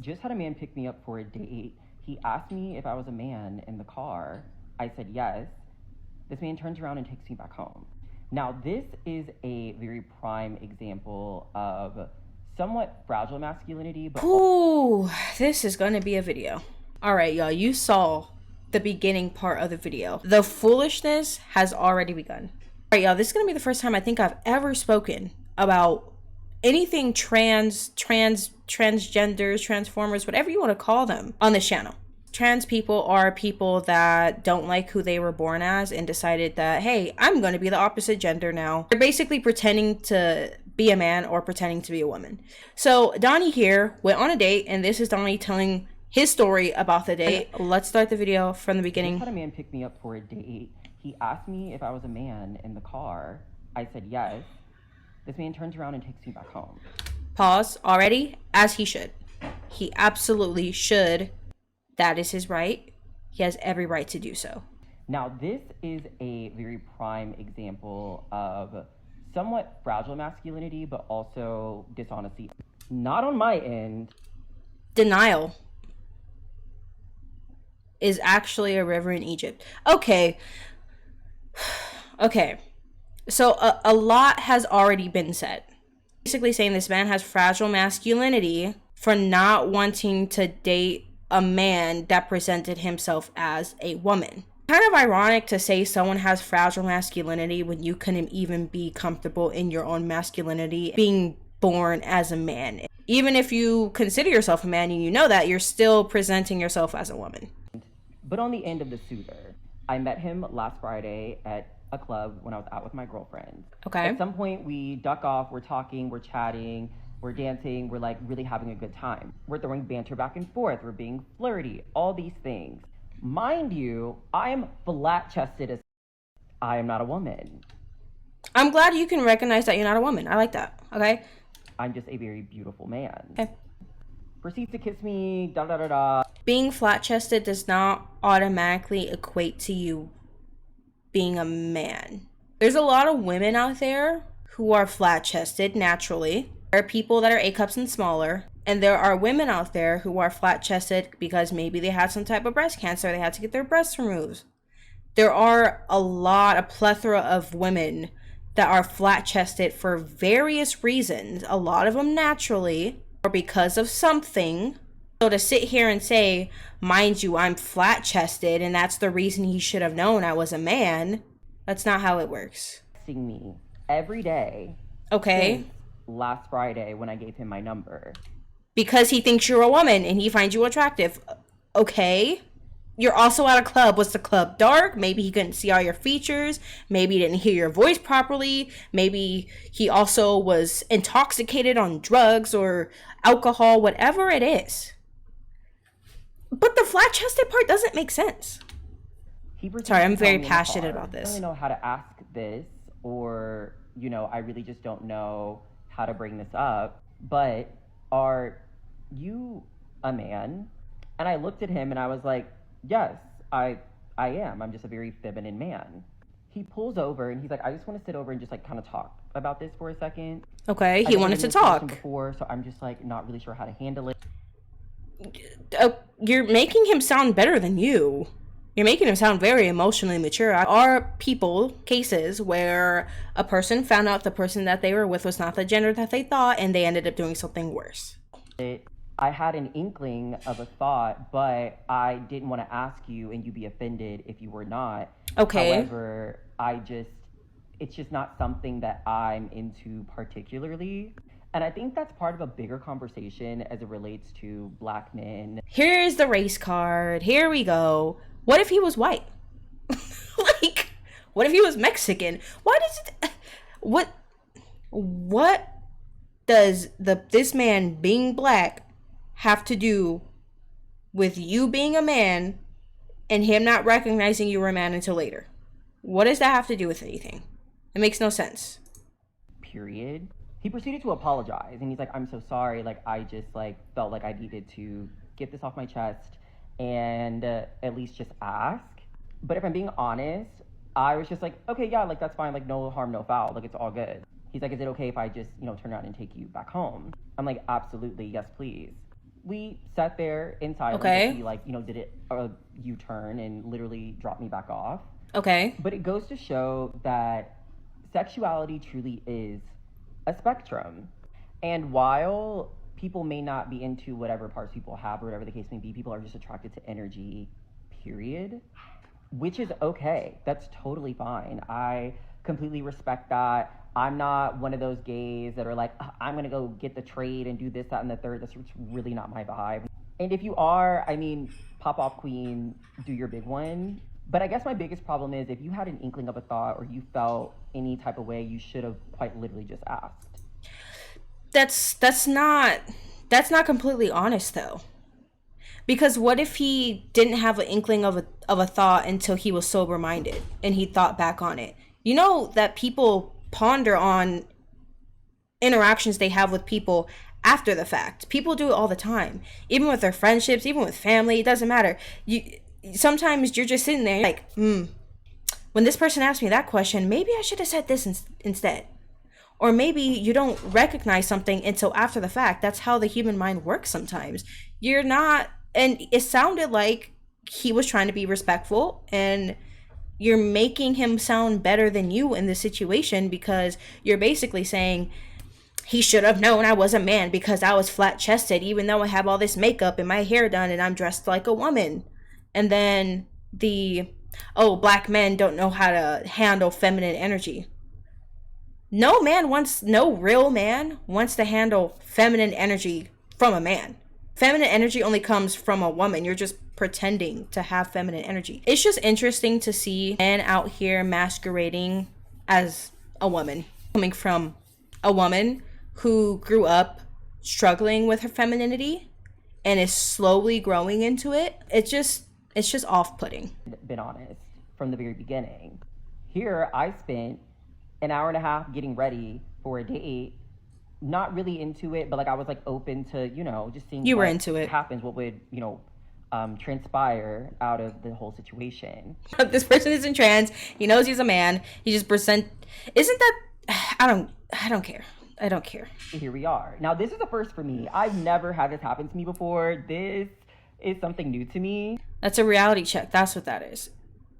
Just had a man pick me up for a date. He asked me if I was a man in the car. I said yes. This man turns around and takes me back home. Now, this is a very prime example of somewhat fragile masculinity, but ooh, this is gonna be a video. All right, y'all, you saw the beginning part of the video. The foolishness has already begun. All right, y'all, this is gonna be the first time I think I've ever spoken about anything transgenders, transformers, whatever you want to call them on this channel. Trans people are people that don't like who they were born as and decided that, hey, I'm going to be the opposite gender now. They're basically pretending to be a man or pretending to be a woman. So Donnie here went on a date, and this is Donnie telling his story about the date. Let's start the video from the beginning. Just had a man pick me up for a date. He asked me if I was a man in the car. I said yes. This man turns around and takes me back home. Pause already, as he should. He absolutely should. That is his right. He has every right to do so. Now, this is a very prime example of somewhat fragile masculinity, but also dishonesty. Not on my end. Denial is actually a river in Egypt. Okay. Okay. So a lot has already been said. Basically saying this man has fragile masculinity for not wanting to date a man that presented himself as a woman. Kind of ironic to say someone has fragile masculinity when you couldn't even be comfortable in your own masculinity being born as a man. Even if you consider yourself a man and you know that, you're still presenting yourself as a woman. But on the end of the suitor, I met him last Friday at a club when I was out with my girlfriend. Okay. At some point, we duck off, we're talking, we're chatting, we're dancing, we're like really having a good time. We're throwing banter back and forth, we're being flirty, all these things. Mind you, I am flat-chested as I am not a woman. I'm glad you can recognize that you're not a woman. I like that, okay? I'm just a very beautiful man. Okay. Proceeds to kiss me, da-da-da-da. Being flat-chested does not automatically equate to you being a man. There's a lot of women out there who are flat-chested naturally. There are people that are A cups and smaller, and there are women out there who are flat-chested because maybe they had some type of breast cancer, they had to get their breasts removed. There are a plethora of women that are flat-chested for various reasons, a lot of them naturally or because of something. So to sit here and say, mind you, I'm flat-chested and that's the reason he should have known I was a man, that's not how it works. Texting me every day. Okay. Last Friday when I gave him my number. Because he thinks you're a woman and he finds you attractive. Okay. You're also at a club. Was the club dark? Maybe he couldn't see all your features. Maybe he didn't hear your voice properly. Maybe he also was intoxicated on drugs or alcohol, whatever it is. But the flat-chested part doesn't make sense. Sorry, I'm very passionate about this. I don't really know how to ask this, or, you know, I really just don't know how to bring this up, but are you a man? And I looked at him and I was like, yes, I am. I'm just a very feminine man. He pulls over and he's like, I just want to sit over and just like kind of talk about this for a second. Okay, he wanted to talk. Before, so I'm just like not really sure how to handle it. You're making him sound better than you. You're making him sound very emotionally mature. There are cases where a person found out the person that they were with was not the gender that they thought, and they ended up doing something worse. I had an inkling of a thought, but I didn't want to ask you and you be offended if you were not. Okay. However, it's just not something that I'm into particularly. And I think that's part of a bigger conversation as it relates to Black men. Here's the race card. Here we go. What if he was white? Like, what if he was Mexican? Why does it... What does this man being black have to do with you being a man and him not recognizing you were a man until later? What does that have to do with anything? It makes no sense. Period. He proceeded to apologize and he's like, I'm so sorry. Like, I just like felt like I needed to get this off my chest and at least just ask. But if I'm being honest, I was just like, okay, yeah, like that's fine. Like no harm, no foul. Like it's all good. He's like, is it okay if I just, turn around and take you back home? I'm like, absolutely. Yes, please. we sat there in silence. Okay. He like, did it a U-turn and literally dropped me back off. Okay. But it goes to show that sexuality truly is a spectrum. And while people may not be into whatever parts people have or whatever the case may be, people are just attracted to energy, period. Which is okay. That's totally fine. I completely respect that. I'm not one of those gays that are like, I'm going to go get the trade and do this, that, and the third. That's really not my vibe. And if you are, I mean, pop off queen, do your big one. But I guess my biggest problem is if you had an inkling of a thought or you felt any type of way, you should have quite literally just asked. That's not completely honest though. Because what if he didn't have an inkling of a thought until he was sober minded and he thought back on it? You know that people ponder on interactions they have with people after the fact. People do it all the time, even with their friendships, even with family. It doesn't matter. Sometimes you're just sitting there like, when this person asked me that question, maybe I should have said this instead. Or maybe you don't recognize something until after the fact. That's how the human mind works sometimes. You're not, and it sounded like he was trying to be respectful, and you're making him sound better than you in this situation because you're basically saying he should have known I was a man because I was flat chested, even though I have all this makeup and my hair done and I'm dressed like a woman. And then black men don't know how to handle feminine energy. No real man wants to handle feminine energy from a man. Feminine energy only comes from a woman. You're just pretending to have feminine energy. It's just interesting to see men out here masquerading as a woman, coming from a woman who grew up struggling with her femininity and is slowly growing into it. It's just off-putting. Been honest from the very beginning. Here, I spent an hour and a half getting ready for a date, not really into it, but like I was like open to, just seeing you were into it happens, what would, transpire out of the whole situation. This person isn't trans. He knows he's a man. He just isn't that, I don't care. I don't care. Here we are. Now, this is a first for me. I've never had this happen to me before. This is something new to me. That's a reality check. That's what that is.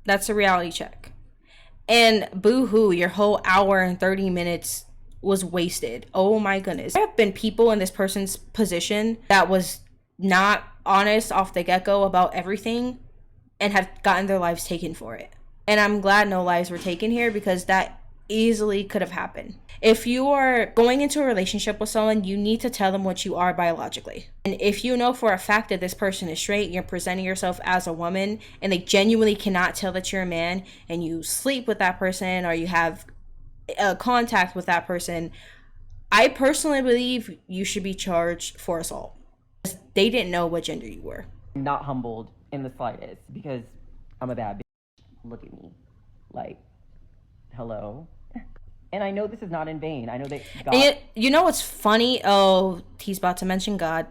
That's a reality check. And boo-hoo, your whole hour and 30 minutes was wasted. Oh my goodness. There have been people in this person's position that was not honest off the get-go about everything and have gotten their lives taken for it. And I'm glad no lives were taken here because that easily could have happened. If you are going into a relationship with someone, you need to tell them what you are biologically. And if you know for a fact that this person is straight, you're presenting yourself as a woman, and they genuinely cannot tell that you're a man, and you sleep with that person or you have contact with that person, I personally believe you should be charged for assault. They didn't know what gender you were. I'm not humbled in the slightest because I'm a bad bitch. Look at me. Like, hello. And I know this is not in vain. I know that God... You know what's funny? Oh, he's about to mention God.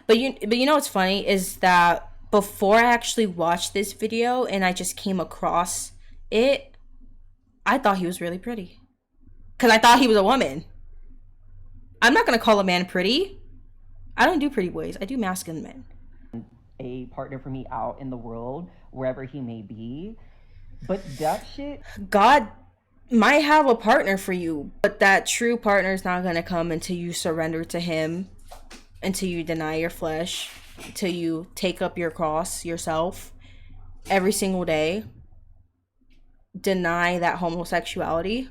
But you know what's funny is that before I actually watched this video and I just came across it, I thought he was really pretty. Because I thought he was a woman. I'm not going to call a man pretty. I don't do pretty boys. I do masculine men. A partner for me out in the world, wherever he may be. But that shit... God might have a partner for you, but that true partner is not going to come until you surrender to him, until you deny your flesh, until you take up your cross yourself every single day, deny that homosexuality,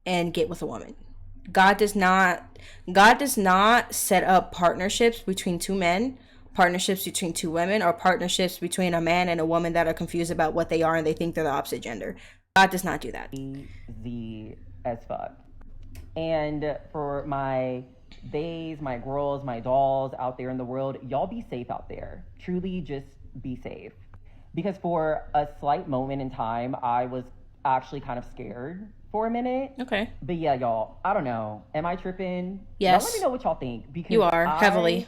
and get with a woman. God does not set up partnerships between two men, partnerships between two women, or partnerships between a man and a woman that are confused about what they are and they think they're the opposite gender. God does not do that. As fuck. And for my theys, my girls, my dolls out there in the world, y'all be safe out there. Truly just be safe. Because for a slight moment in time, I was actually kind of scared for a minute. Okay. But yeah, y'all, I don't know. Am I tripping? Yes. Y'all let me know what y'all think. Because you are, heavily.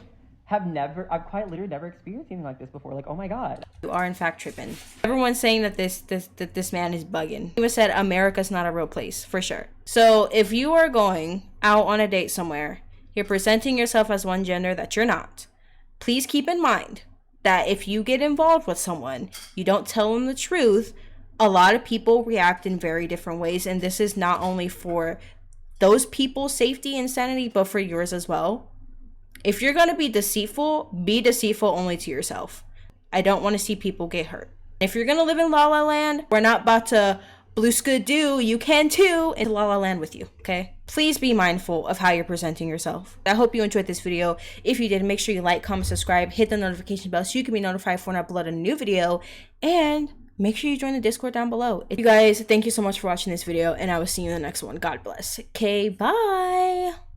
I've quite literally never experienced anything like this before. Like, oh my God. You are in fact tripping. Everyone's saying that this man is bugging. He was said America's not a real place, for sure. So if you are going out on a date somewhere You're presenting yourself as one gender that you're not. Please keep in mind that if you get involved with someone, you don't tell them the truth, a lot of people react in very different ways. And this is not only for those people's safety and sanity, but for yours as well. If you're going to be deceitful only to yourself. I don't want to see people get hurt. If you're going to live in La La Land, we're not about to blue skidoo, you can too, in La La Land with you, okay? Please be mindful of how you're presenting yourself. I hope you enjoyed this video. If you did, make sure you like, comment, subscribe, hit the notification bell so you can be notified when I upload a new video, and make sure you join the Discord down below. You guys, thank you so much for watching this video, and I will see you in the next one. God bless. Okay, bye.